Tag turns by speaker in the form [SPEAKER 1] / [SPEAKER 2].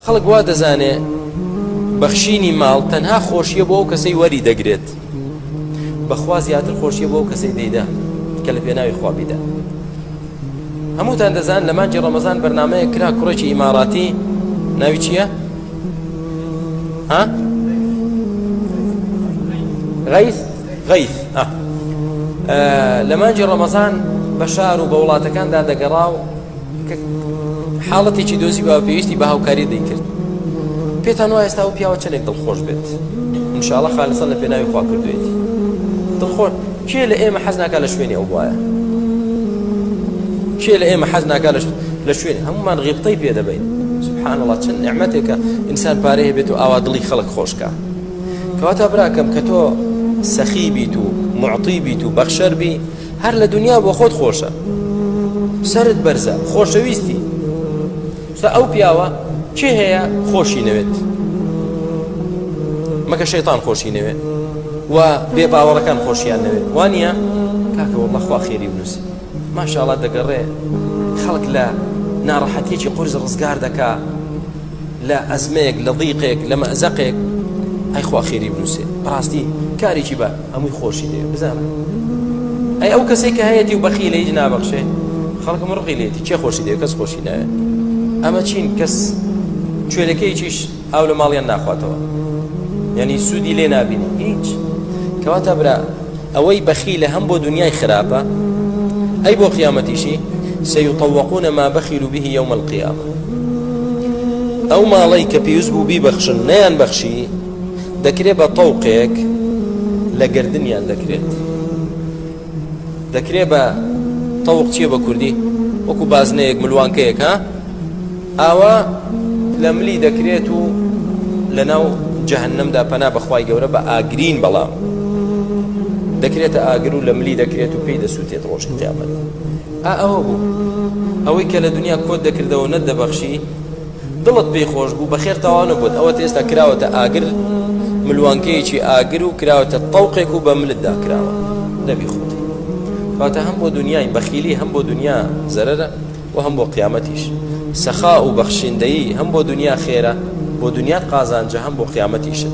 [SPEAKER 1] خەڵک وا دەزانێ بەخشینی ماڵ تەنها خۆشیە بۆ ئەو کەسەی وەری دەگرێت، بەخوا زیاتر خۆشیە بۆ ئەو کەسەی دەیدا کە لە پێناوی خوا بیدا. هەمووتان دەزان لە مانجی ڕەمەزان بەرنامەیە کرا کوڕێکی ئیماراتی، ناوی چییە؟ غەیث لە مانجی ڕەمەزان بە شار و بە وڵاتەکاندا دەگەڕا و حاڵەتێکی دۆزی بە پێویستی بە هاوکاری دەیکرد. پێتان وایە ئێستا ئەو پیاوە چەندێک دڵخۆش بێت، ئینشاءڵڵا خالسەن لە پێناوی خوا کردوێتی دڵخۆش. کێ لە ئێمە حەز ناکات لە شوێنی ئەو وایە؟ کێ لە ئێمە حەز ناکات لە شوێنی؟ هەمومان غیبتەی پێ دەبین. سبحان الله چەند نعمەتێکە ئینسان پارەی هەبێت و ئاوا دڵی خەڵک خۆشکە. کەواتە براکەم کە تۆ سەخی بیت و معطی بیت و بەخشەر بی، هەر لە دنیا بۆ خۆت خۆشە، سەرت بەرزە، خۆشەویستی. ئەو پیاوە چی هەیە خۆشی نەوێت؟ مەکە شەیطان خۆشی نەوێت و بێ باوەڕەکان خۆشیان نەوێت، وانە کاکە وەڵڵا خوا خێری بنووسی ماشاءڵڵا دەگەڕێ خەڵک لە ناڕەحەتیەکی قورس ڕزگار دەکا، لە ئەزمەیەک، لە ضیقێک، لە مەزەقێک، ئەی خوا خێری بنووسێ. بەڕاستی کارێکی بە هەمووی خۆشی دەوێت. بزانە ئەی ئەو کەسێک کە هەیەی و بەخیلە هیچ نابەخشێ، خەڵکم ڕقی لێتی چێ خۆشی دەوێت؟ کەس خۆشی ناوێت. ئەمە چین؟ کەس کوێلەکەی چیش ئاو لە ماڵیان ناخواتەوە، یعنی سوودی لێ نابینی هیچ. کەواتە برا ئەوەی بەخیلە هەم بۆ دنیای خراپە، ئەی بۆ قیامەتیشی سەیطەوەقون ما بەخیلوا به یوم القیامە. ئەو ماڵەی کە پێویست بوو بیبەخشن نەیان بەخشی، دەکرێت بە تەوقێک لە گردنیان دەکرێت بە تەوق چیە بە کوردی؟ وەکو بازنەیەک، ملوانکەیەک، ئاوا لە ملی دەکرێت و لە ناو جەهەنەمدا پەنا بەخوای گەورە بە ئاگرین، بەڵام دەکرێتە ئاگر و لە ملی دەکرێت و پێی دەسووتێت ڕۆژی قیامەت. ئەوە بوو ئەوەی کە لە دنیا کۆت دەکردەوە نەدەبەخشی، دڵت پێی خۆش بوو، بەخێر تاوانە بووت. ئەوە ئێستا کراوەتە ئاگر، ملوانکەیەکی ئاگر و کراوەتە تەوقێک و بە ملتدا کراوە، نەبی خۆتی. کەواتە هەم بۆ دنیای بەخیلی، هەم بۆ دنیا زەرەرە و هەم بۆ قیامەتیش. سەخا و بەخشندەیی هەم بۆ دنیا خێرە، بۆ دنیات قازانجە، هەم بۆ قیامەتیشت.